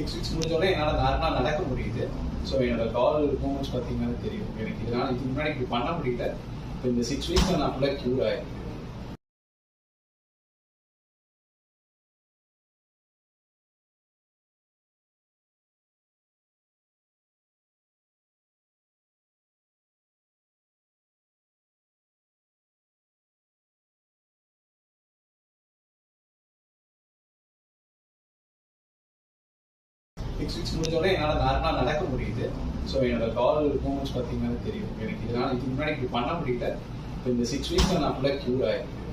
6 weeks முடிஞ்சோடனே என்னால் நார்மலாக நடக்க முடியுது. ஸோ என்னோட கால் மூமெண்ட்ஸ் பார்த்தீங்கன்னா தெரியும் எனக்கு. இதனால் இதுக்கு முன்னாடி இப்படி பண்ண முடியல. இப்போ இந்த 6 வீக்ஸில் நான் ஃபுல்லாக க்யூர் ஆகிருக்கேன். சிக்ஸ் முடிஞ்சோடனே என்னால் நார்மலாக நடக்க முடியுது. ஸோ என்னோட கால் மூமெண்ட்ஸ் பார்த்தீங்கன்னா தெரியும் எனக்கு. இதனால் இதுக்கு முன்னாடி இப்படி பண்ண முடியல. இப்போ இந்த 6 வீக்ஸில் நான் ஃபுல்லாக க்யூர் ஆகிருக்கேன்.